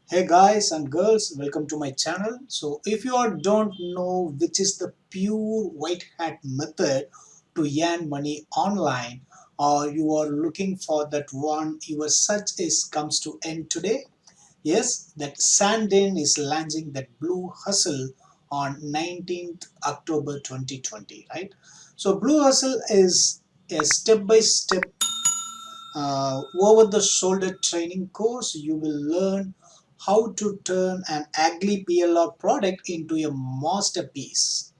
Hey guys and girls, welcome to my channel. So if you all don't know which is the pure white hat method to earn money online, or you are looking for that one, your search is comes to end today. Yes, that Sandin is launching that Blue Hustle on 19th October 2020, right? So Blue Hustle is a step-by-step over the shoulder training course. You will learn how to turn an ugly PLR product into a masterpiece,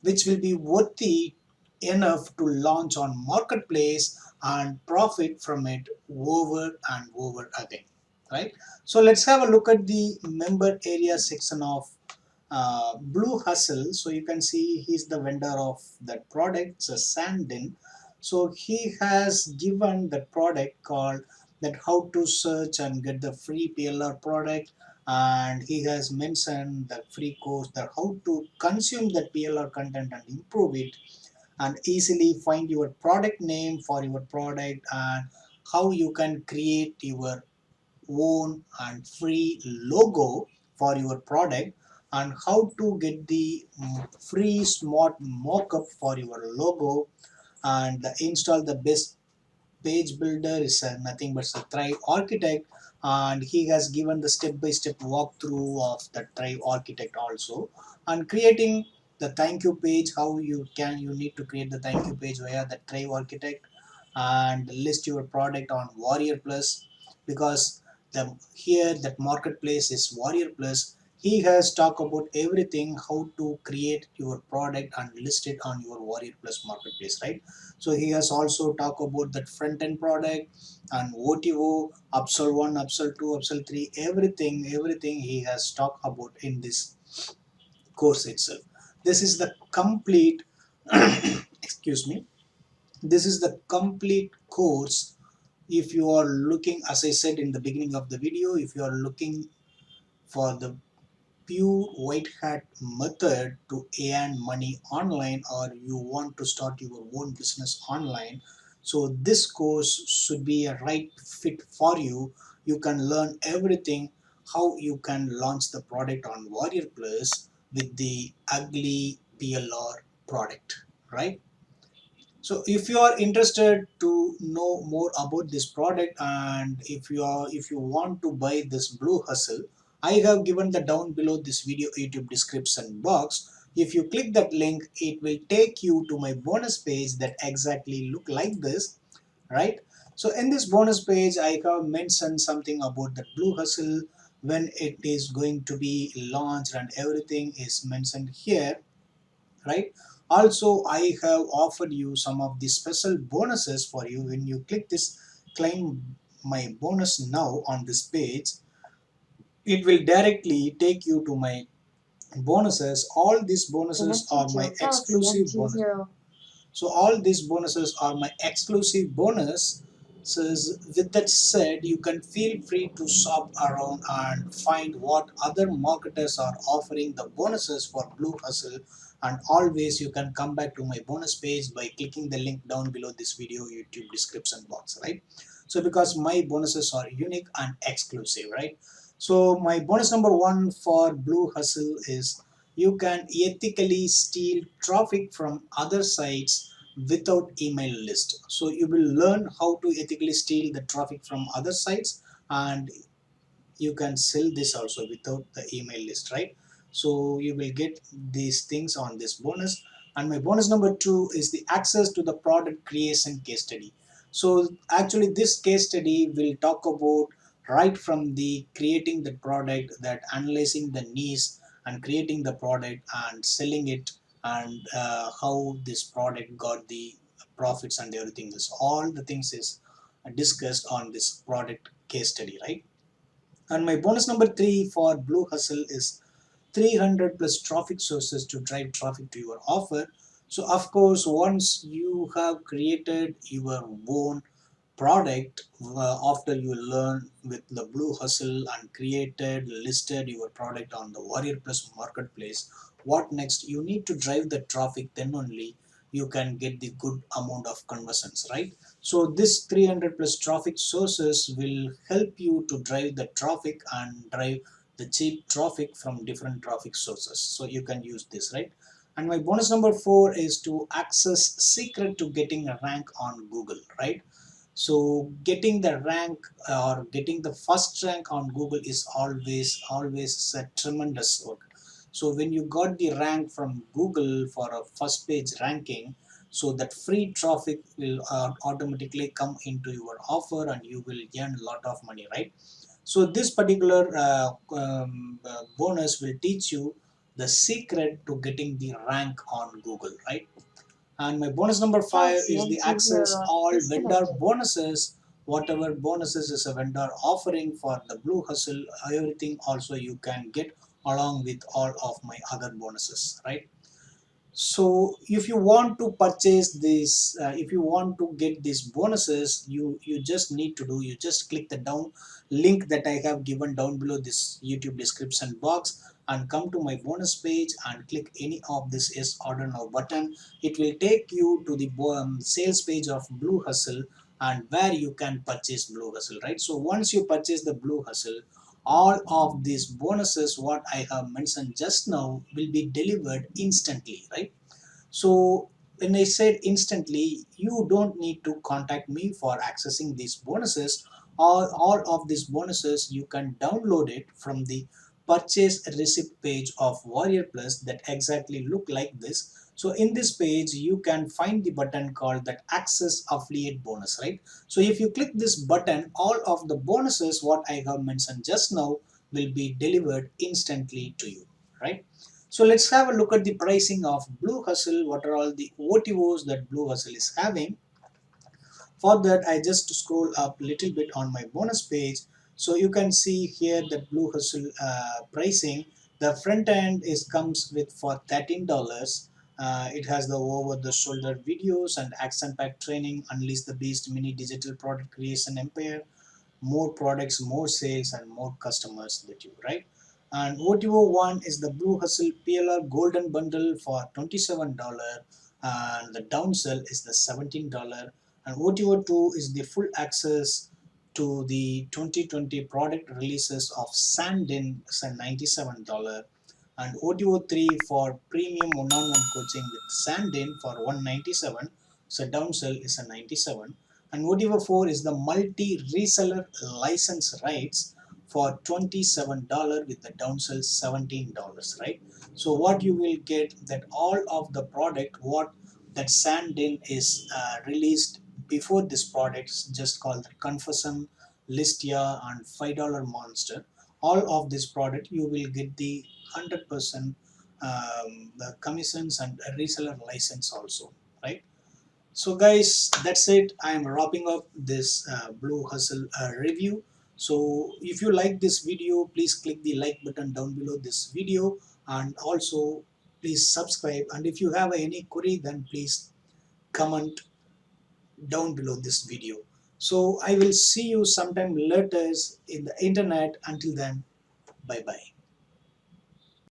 which will be worthy enough to launch on marketplace and profit from it over and over again. Right? So let's have a look at the member area section of Blue Hustle. So you can see he's the vendor of that product, it's a Sandin. So he has given the product called that how to search and get the free PLR product, and he has mentioned the free course that how to consume that PLR content and improve it and easily find your product name for your product, and how you can create your own and free logo for your product, and how to get the free smart mockup for your logo, and install the best page builder is nothing but a Thrive architect, and he has given the step-by-step walkthrough of the Thrive architect also, and creating the thank you page, how you need to create the thank you page via the Thrive architect, and list your product on Warrior Plus, because the here that marketplace is Warrior Plus. He has talked about everything how to create your product and list it on your Warrior Plus marketplace, right? So he has also talked about that front end product and OTO, upsell 1, upsell 2, upsell 3, everything he has talked about in this course itself. This is the complete excuse me, this is the complete course. If you are looking, as I said in the beginning of the video, if you are looking for the pure white hat method to earn money online, or you want to start your own business online, so this course should be a right fit for you. You can learn everything how you can launch the product on Warrior Plus with the ugly PLR product, right? So if you are interested to know more about this product, and if you want to buy this Blue Hustle, I have given the down below this video YouTube description box. If you click that link, it will take you to my bonus page that exactly look like this, right? So in this bonus page, I have mentioned something about the Blue Hustle, when it is going to be launched, and everything is mentioned here, right? Also, I have offered you some of the special bonuses for you. When you click this claim my bonus now on this page, it will directly take you to my bonuses. All these bonuses are my exclusive bonus. So all these bonuses are my exclusive bonus. So with that said, you can feel free to shop around and find what other marketers are offering the bonuses for Blue Hustle. And always you can come back to my bonus page by clicking the link down below this video YouTube description box, right? So because my bonuses are unique and exclusive, right? So my bonus number 1 for Blue Hustle is you can ethically steal traffic from other sites without email list. So you will learn how to ethically steal the traffic from other sites, and you can sell this also without the email list, right? So you will get these things on this bonus. And my bonus number 2 is the access to the product creation case study. So actually this case study will talk about right from the creating the product, that analyzing the needs and creating the product and selling it, and how this product got the profits and everything. Is all the things is discussed on this product case study, right? And my bonus number 3 for Blue Hustle is 300 plus traffic sources to drive traffic to your offer. So of course, once you have created your own product, after you learn with the Blue Hustle and created, listed your product on the Warrior Plus marketplace, what next? You need to drive the traffic, then only you can get the good amount of conversions, right? So this 300 plus traffic sources will help you to drive the traffic and drive the cheap traffic from different traffic sources. So you can use this, right? And my bonus number 4 is to access secret to getting a rank on Google, right? So getting the rank or getting the first rank on Google is always a tremendous work. So when you got the rank from Google for a first page ranking, so that free traffic will automatically come into your offer and you will earn a lot of money, right? So this particular bonus will teach you the secret to getting the rank on Google, right? And my bonus number 5 is the access all vendor bonuses. Whatever bonuses is a vendor offering for the Blue Hustle, everything also you can get along with all of my other bonuses, right? So if you want to purchase this, if you want to get these bonuses, you just need to do, you just click the down link that I have given down below this YouTube description box and come to my bonus page and click any of this yes order now button. It will take you to the sales page of Blue Hustle and where you can purchase Blue Hustle, right? So once you purchase the Blue Hustle, all of these bonuses what I have mentioned just now will be delivered instantly, right? So when I said instantly, you don't need to contact me for accessing these bonuses. All of these bonuses you can download it from the purchase receipt page of Warrior Plus that exactly look like this. So in this page you can find the button called that access affiliate bonus, right? So if you click this button, all of the bonuses what I have mentioned just now will be delivered instantly to you, right? So let's have a look at the pricing of Blue Hustle. What are all the OTOs that Blue Hustle is having? For that, I just scroll up a little bit on my bonus page. So you can see here that Blue Hustle pricing. The front end is comes with for $13. It has the over-the-shoulder videos and action-packed training, unleash the beast mini digital product creation empire, more products, more sales, and more customers that you, right? And OTO 1 is the Blue Hustle PLR Golden Bundle for $27, and the downsell is the $17. And OTO 2 is the full access to the 2020 product releases of Sandin, is a $97. And OTO 3 for premium one-on-one coaching with Sandin for $197. So downsell is a 97. And OTO 4 is the multi-reseller license rights for $27 with the downsell $17, right? So what you will get that all of the product what that Sandin is released before this product is just called Confession, Listia and $5 Monster. All of this product you will get the 100% the commissions and reseller license also, right? So guys, that's it. I'm wrapping up this Blue Hustle review. So if you like this video, please click the like button down below this video and also please subscribe. And if you have any query, then please comment down below this video. So I will see you sometime later in the internet. Until then, bye bye.